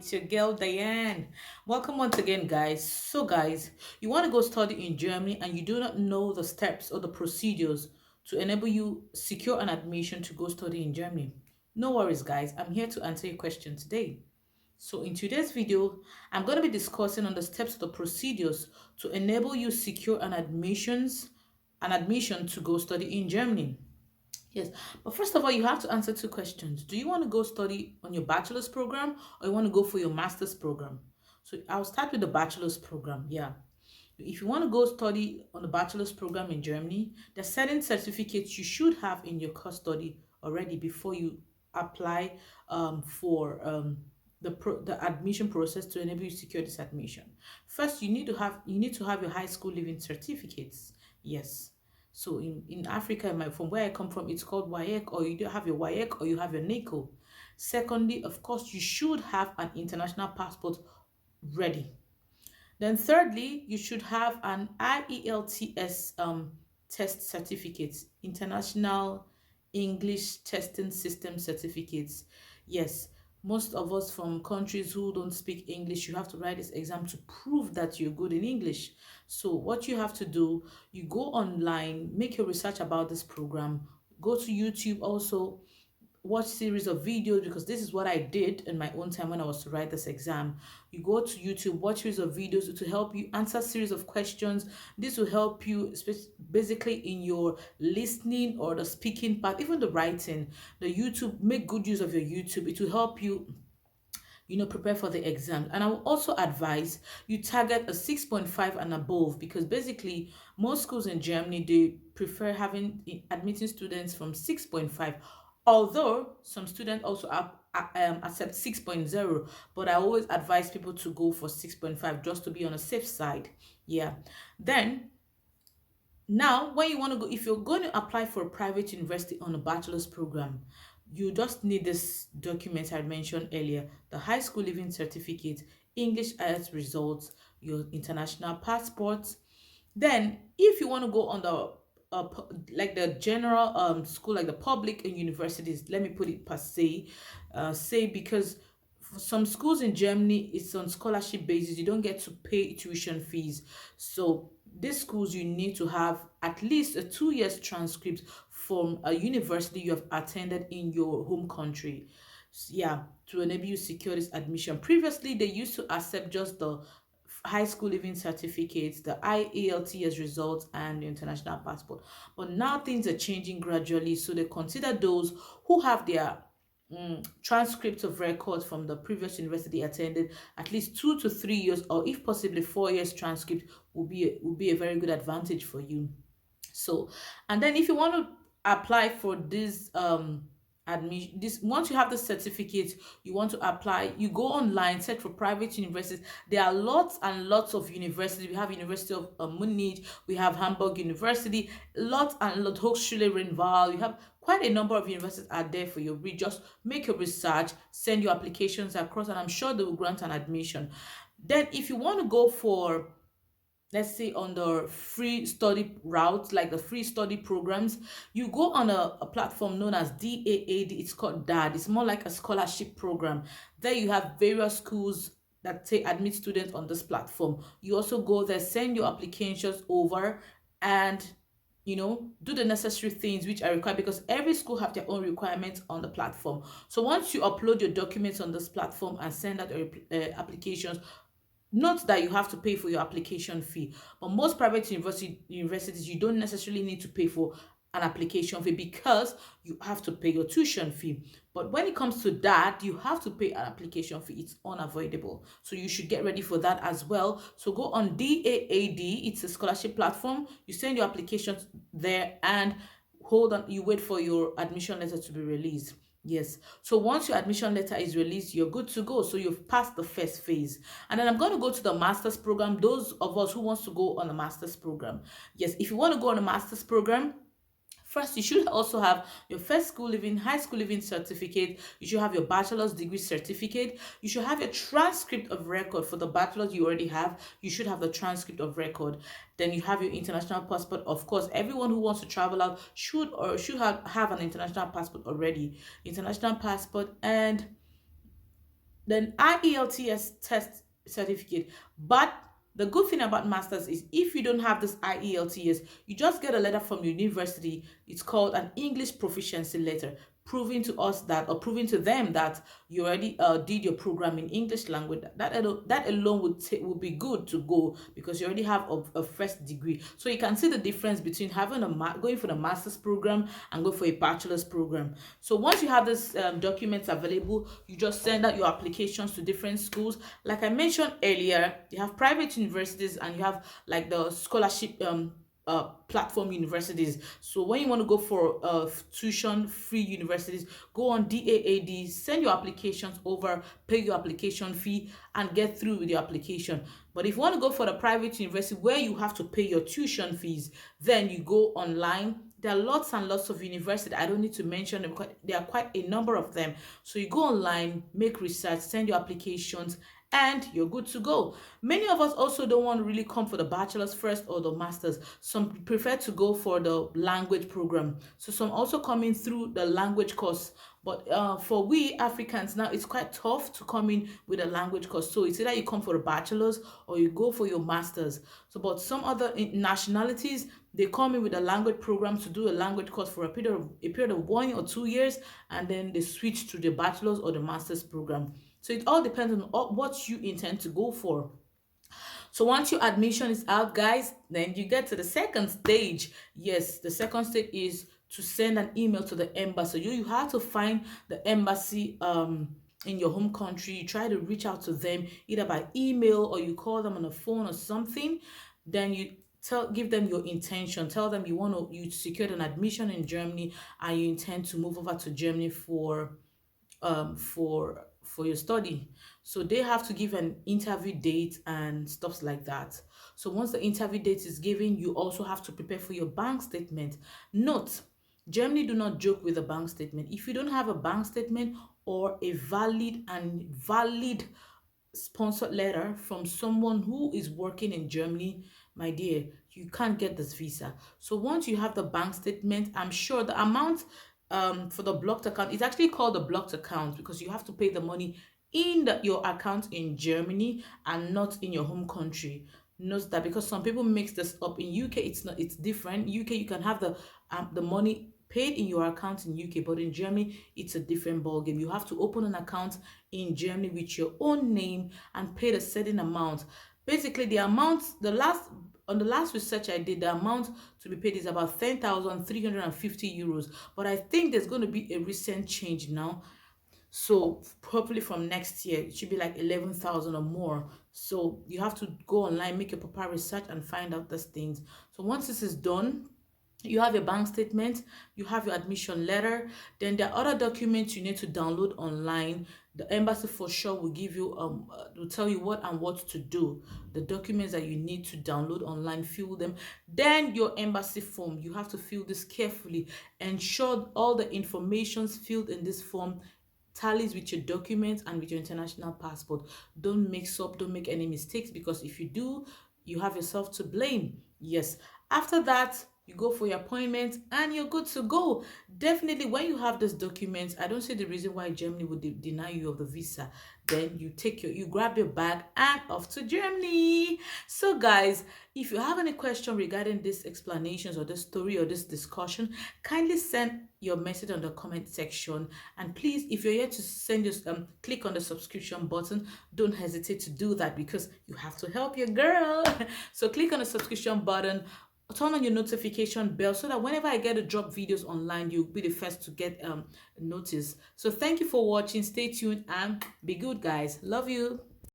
It's your girl Diane. Welcome once again, guys. So, guys, you want to go study in Germany and you do not know the steps or the procedures to enable you secure an admission to go study in Germany. No worries, guys. I'm here to answer your question today. So, in today's video, I'm going to be discussing on the steps of the procedures to enable you secure an admission to go study in Germany. Yes, but first of all, you have to answer two questions. Do you want to go study on your bachelor's program or you want to go for your master's program? So I'll start with the bachelor's program. Yeah. If you want to go study on the bachelor's program in Germany, there's certain certificates you should have in your course study already before you apply for the admission process to enable you to secure this admission. First, you need to have your high school living certificates. Yes. So in Africa, from where I come from, it's called WAEC, or you do have your WAEC or you have your NACO. Secondly, of course, you should have an international passport ready. Then thirdly, you should have an IELTS test certificate, International English Testing System certificates. Yes, most of us from countries who don't speak English, you have to write this exam to prove that you're good in English. So what you have to do, you go online, make your research about this program, go to YouTube also, watch series of videos, because this is what I did in my own time when I was to write this exam. You go to YouTube, watch series of videos to help you answer series of questions. This will help you basically in your listening or the speaking part, even the writing. The YouTube, make good use of your YouTube. It will help you prepare for the exam. And I will also advise you target a 6.5 and above, because basically most schools in Germany, they prefer admitting students from 6.5, although some students also accept 6.0, but I always advise people to go for 6.5 just to be on a safe side. Yeah. Then now, when you want to go, if you're going to apply for a private university on a bachelor's program, you just need this document I mentioned earlier: the high school living certificate, English IELTS results, your international passport. Then, if you want to go on the like the general school, like the public and universities, let me put it per se, say, because for some schools in Germany, it's on scholarship basis. You don't get to pay tuition fees. So these schools, you need to have at least a 2 years transcript from a university you have attended in your home country. Yeah, to enable you secure this admission. Previously, they used to accept just the high school living certificates, the IELTS results, and the international passport. But now things are changing gradually, so they consider those who have their transcripts of records from the previous university attended at least 2 to 3 years, or if possibly 4 years transcript will be a very good advantage for you. So, and then if you want to apply for this admission, this, once you have the certificate, you want to apply, you go online, search for private universities. There are lots and lots of universities. We have University of Munich, we have Hamburg University, lots and lot, Hochschule Rheinval. You have quite a number of universities are there for you. Just make your research, send your applications across, and I'm sure they will grant an admission. Then if you want to go for, let's say, on the free study route, like the free study programs, you go on a platform known as DAAD. It's called DAD. It's more like a scholarship program. There you have various schools that say admit students on this platform. You also go there, send your applications over, and do the necessary things which are required, because every school have their own requirements on the platform. So once you upload your documents on this platform and send out your applications, not that you have to pay for your application fee, but most private universities, you don't necessarily need to pay for an application fee, because you have to pay your tuition fee. But when it comes to that, you have to pay an application fee. It's unavoidable. So you should get ready for that as well. So go on DAAD. It's a scholarship platform. You send your applications there and hold on. You wait for your admission letter to be released. Yes. So once your admission letter is released, you're good to go. So you've passed the first phase. And then I'm going to go to the master's program. Those of us who wants to go on a master's program. Yes, if you want to go on a master's program, first, you should also have your high school living certificate. You should have your bachelor's degree certificate. You should have a transcript of record for the bachelor's you already have. You should have the transcript of record. Then you have your international passport. Of course, everyone who wants to travel out should have an international passport already. International passport, and then IELTS test certificate. But the good thing about masters is if you don't have this IELTS, you just get a letter from your university. It's called an English proficiency letter, proving to us that, or proving to them that you already did your program in English language. That alone would be good to go, because you already have a first degree. So you can see the difference between having going for the master's program and go for a bachelor's program. So once you have this documents available, you just send out your applications to different schools. Like I mentioned earlier, you have private universities and you have like the scholarship platform universities. So when you want to go for tuition free universities, go on DAAD, send your applications over, pay your application fee, and get through with your application. But if you want to go for the private university where you have to pay your tuition fees, then you go online. There are lots and lots of universities. I don't need to mention them because there are quite a number of them. So you go online, make research, send your applications, and you're good to go. Many of us also don't want to really come for the bachelor's first or the master's. Some prefer to go for the language program. So some also coming through the language course. But for we Africans now, it's quite tough to come in with a language course. So it's either you come for a bachelor's or you go for your master's. So, but some other nationalities, they come in with a language program to do a language course for a period of 1 or 2 years, and then they switch to the bachelor's or the master's program. So it all depends on what you intend to go for. So once your admission is out, guys, then you get to the second stage. Yes, the second stage is to send an email to the embassy. You have to find the embassy in your home country. You try to reach out to them either by email or you call them on the phone or something. Then you give them your intention. Tell them you secured an admission in Germany and you intend to move over to Germany for your study. So they have to give an interview date and stuff like that. So once the interview date is given, you also have to prepare for your bank statement. Note, Germany do not joke with a bank statement. If you don't have a bank statement or a valid sponsored letter from someone who is working in Germany, my dear, you can't get this visa. So once you have the bank statement, I'm sure the amount for the blocked account, it's actually called the blocked account because you have to pay the money in your account in Germany and not in your home country. Note that, because some people mix this up. In UK, it's different. UK, you can have the money paid in your account in UK, but in Germany, it's a different ball game. You have to open an account in Germany with your own name and pay a certain amount. Basically, on the last research I did, the amount to be paid is about 10,350 euros. But I think there's going to be a recent change now. So probably from next year, it should be like 11,000 or more. So you have to go online, make your proper research and find out these things. So once this is done, you have your bank statement, you have your admission letter, then there are other documents you need to download online. The embassy for sure will give you will tell you what and what to do. The documents that you need to download online, fill them. Then your embassy form, you have to fill this carefully. Ensure all the informations filled in this form tallies with your documents and with your international passport. Don't mix up, don't make any mistakes, because if you do, you have yourself to blame. Yes. After that, you go for your appointment and you're good to go. Definitely, when you have those documents, I don't see the reason why Germany would deny you of the visa. Then you grab your bag and off to Germany. So guys, if you have any question regarding these explanations or this story or this discussion, kindly send your message on the comment section. And please, if you're here to send us click on the subscription button, don't hesitate to do that, because you have to help your girl. So click on the subscription button, turn on your notification bell, so that whenever I get to drop videos online, you'll be the first to get notice. So thank you for watching. Stay tuned and be good, guys. Love you.